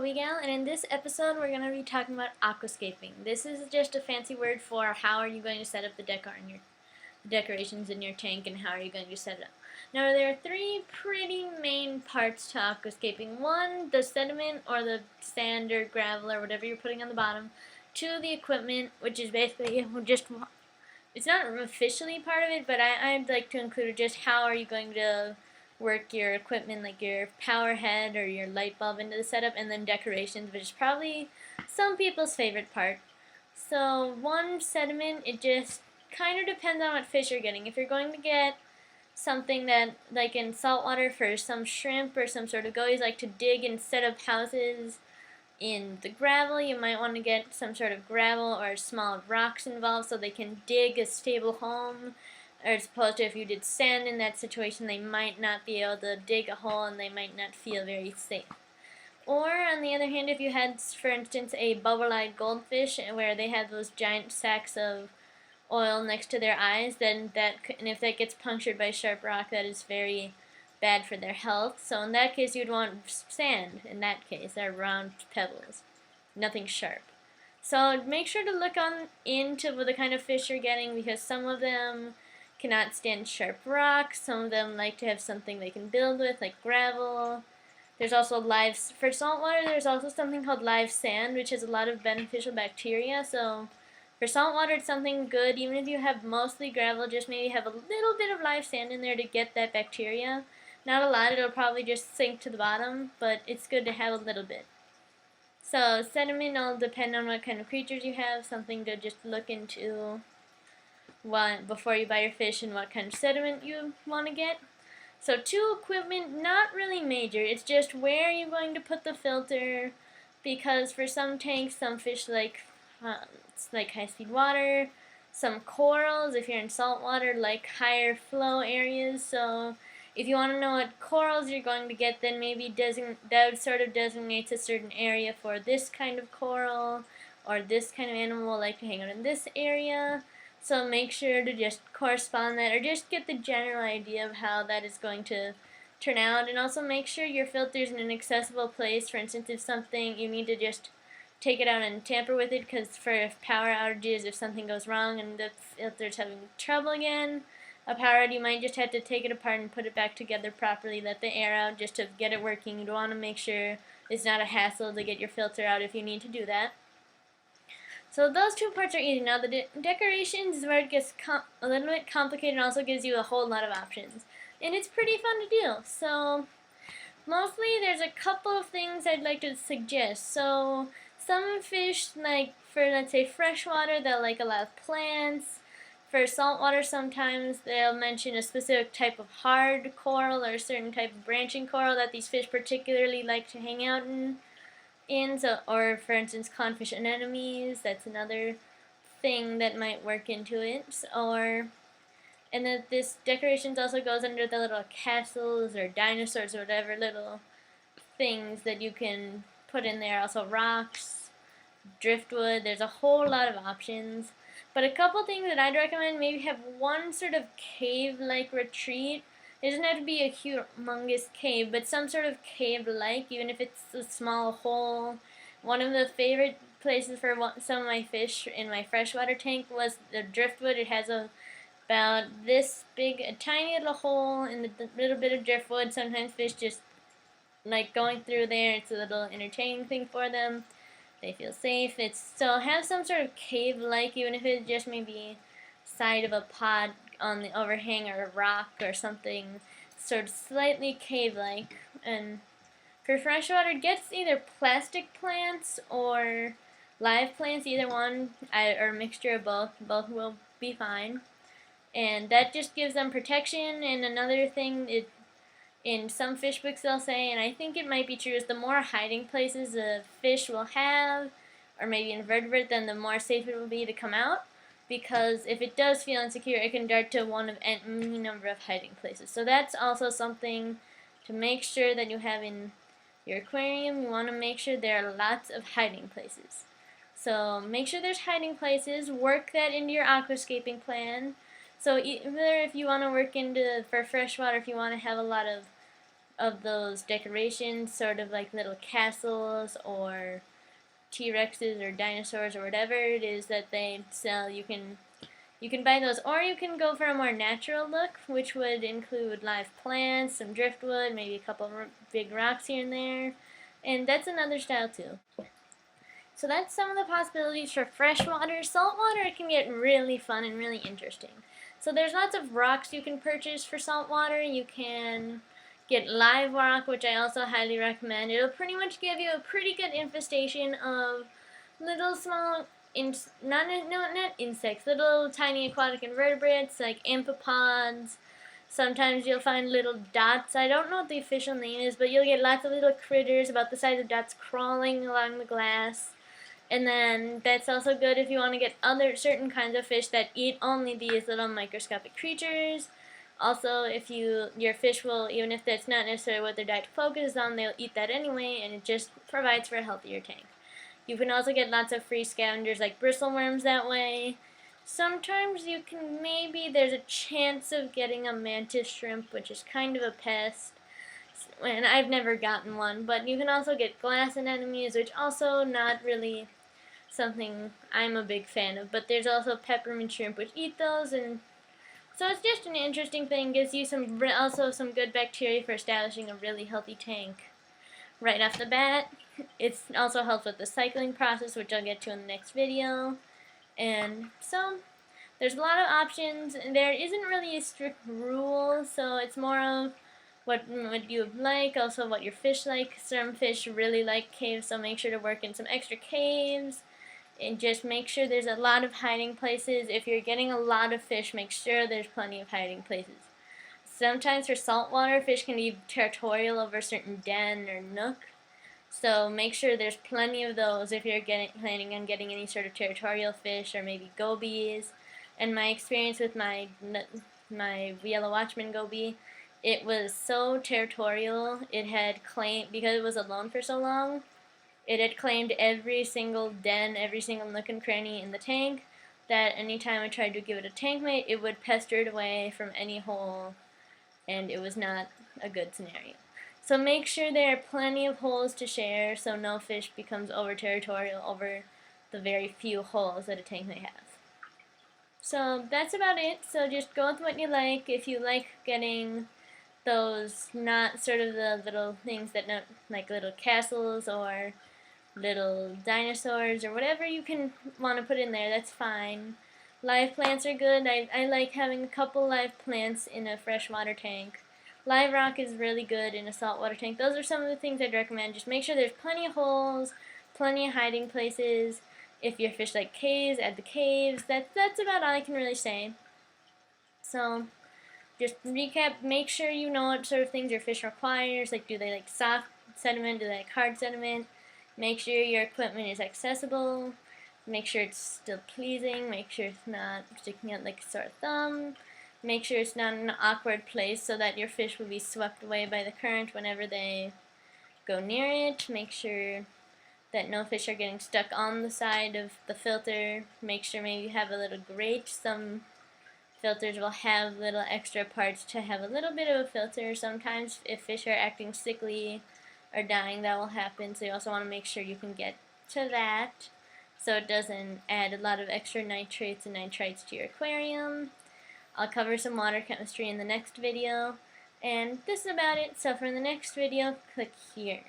Miguel, and in this episode we're going to be talking about aquascaping. This is just a fancy word for how are you going to set up the decorations in your tank and how are you going to set it up. Now there are three pretty main parts to aquascaping. One, the sediment or the sand or gravel or whatever you're putting on the bottom. Two, the equipment, which is basically just, it's not officially part of it, but I'd like to include just how are you going to work your equipment, like your power head or your light bulb into the setup, and then decorations, which is probably some people's favorite part. So one, sediment, it just kind of depends on what fish you're getting. If you're going to get something that, like in saltwater for some shrimp or some sort of goalies like to dig and set up houses in the gravel, you might want to get some sort of gravel or small rocks involved so they can dig a stable home. Or as opposed to if you did sand in that situation, they might not be able to dig a hole and they might not feel very safe. Or, on the other hand, if you had, for instance, a bubble-eyed goldfish where they have those giant sacks of oil next to their eyes, then and if that gets punctured by sharp rock, that is very bad for their health. So in that case, you'd want sand, in that case, or round pebbles, nothing sharp. So make sure to look into the kind of fish you're getting, because some of them cannot stand sharp rocks. Some of them like to have something they can build with, like gravel. There's also for saltwater, there's also something called live sand, which has a lot of beneficial bacteria. So for saltwater, it's something good. Even if you have mostly gravel, just maybe have a little bit of live sand in there to get that bacteria. Not a lot, it'll probably just sink to the bottom, but it's good to have a little bit. So sediment will depend on what kind of creatures you have, something to just look into before you buy your fish and what kind of sediment you want to get. So two, equipment, not really major. It's just where you're going to put the filter, because for some tanks, some fish like high-speed water. Some corals, if you're in saltwater, like higher flow areas. So if you want to know what corals you're going to get, then maybe that sort of designates a certain area for this kind of coral, or this kind of animal will like to hang out in this area. So make sure to just correspond that, or just get the general idea of how that is going to turn out. And also make sure your filter's in an accessible place. For instance, if something, you need to just take it out and tamper with it, because for power outages, if something goes wrong and the filter's having trouble again, a power out, you might just have to take it apart and put it back together properly, let the air out just to get it working. You want to make sure it's not a hassle to get your filter out if you need to do that. So those two parts are easy. Now the decorations is where it gets a little bit complicated and also gives you a whole lot of options. And it's pretty fun to do. So mostly there's a couple of things I'd like to suggest. So some fish, like for, let's say, freshwater, they'll like a lot of plants. For saltwater, sometimes they'll mention a specific type of hard coral or a certain type of branching coral that these fish particularly like to hang out in. Or for instance, clownfish anemones, that's another thing that might work into it. And then this decorations also goes under the little castles or dinosaurs or whatever little things that you can put in there. Also rocks, driftwood, there's a whole lot of options. But a couple things that I'd recommend, maybe have one sort of cave-like retreat. It doesn't have to be a humongous cave, but some sort of cave-like, even if it's a small hole. One of the favorite places for some of my fish in my freshwater tank was the driftwood. It has about this big, a tiny little hole in the little bit of driftwood. Sometimes fish just like going through there. It's a little entertaining thing for them. They feel safe. So have some sort of cave-like, even if it's just maybe side of a pod on the overhang or a rock or something sort of slightly cave-like. And for freshwater, it gets either plastic plants or live plants, either one, or a mixture of both. Both will be fine. And that just gives them protection. And another thing, in some fish books they'll say, and I think it might be true, is the more hiding places a fish will have, or maybe invertebrate, then the more safe it will be to come out. Because if it does feel insecure, it can dart to one of any number of hiding places. So that's also something to make sure that you have in your aquarium. You want to make sure there are lots of hiding places. So make sure there's hiding places. Work that into your aquascaping plan. So either if you want to work for freshwater, if you want to have a lot of of those decorations, sort of like little castles or T-Rexes or dinosaurs or whatever it is that they sell. You can buy those, or you can go for a more natural look, which would include live plants, some driftwood, maybe a couple of big rocks here and there, and that's another style too. So that's some of the possibilities for freshwater. Saltwater can get really fun and really interesting. So there's lots of rocks you can purchase for saltwater. You can get live rock, which I also highly recommend. It'll pretty much give you a pretty good infestation of little small, not insects, little tiny aquatic invertebrates like amphipods. Sometimes you'll find little dots. I don't know what the official name is, but you'll get lots of little critters about the size of dots crawling along the glass. And then that's also good if you want to get other certain kinds of fish that eat only these little microscopic creatures. Also, if your fish will, even if that's not necessarily what their diet focuses on, they'll eat that anyway, and it just provides for a healthier tank. You can also get lots of free scavengers like bristleworms that way. Sometimes there's a chance of getting a mantis shrimp, which is kind of a pest. And I've never gotten one, but you can also get glass anemones, which also not really something I'm a big fan of, but there's also peppermint shrimp which eat those, and so it's just an interesting thing. Gives you also some good bacteria for establishing a really healthy tank right off the bat. It also helps with the cycling process, which I'll get to in the next video. And so there's a lot of options, and there isn't really a strict rule, so it's more of what you like, also what your fish like. Some fish really like caves, so make sure to work in some extra caves. And just make sure there's a lot of hiding places. If you're getting a lot of fish, make sure there's plenty of hiding places. Sometimes for saltwater, fish can be territorial over a certain den or nook. So make sure there's plenty of those if you're planning on getting any sort of territorial fish or maybe gobies. And my experience with my yellow watchman goby, it was so territorial. It had claimed, because it was alone for so long, it had claimed every single den, every single nook and cranny in the tank, that anytime I tried to give it a tank mate, it would pester it away from any hole, and it was not a good scenario. So make sure there are plenty of holes to share so no fish becomes over-territorial over the very few holes that a tank may have. So that's about it. So just go with what you like. If you like getting those, not sort of the little things that not like little castles or little dinosaurs or whatever you can want to put in there, that's fine. Live plants are good. I like having a couple live plants in a freshwater tank. Live rock is really good in a saltwater tank. Those are some of the things I'd recommend. Just make sure there's plenty of holes, plenty of hiding places. If your fish like caves, add the caves. That's about all I can really say. So just recap, make sure you know what sort of things your fish requires. Like, do they like soft sediment? Do they like hard sediment? Make sure your equipment is accessible. Make sure it's still pleasing. Make sure it's not sticking out like a sore thumb. Make sure it's not in an awkward place so that your fish will be swept away by the current whenever they go near it. Make sure that no fish are getting stuck on the side of the filter. Make sure maybe you have a little grate. Some filters will have little extra parts to have a little bit of a filter. Sometimes if fish are acting sickly or dying, that will happen, so you also want to make sure you can get to that so it doesn't add a lot of extra nitrates and nitrites to your aquarium. I'll cover some water chemistry in the next video, and this is about it. So for the next video, click here.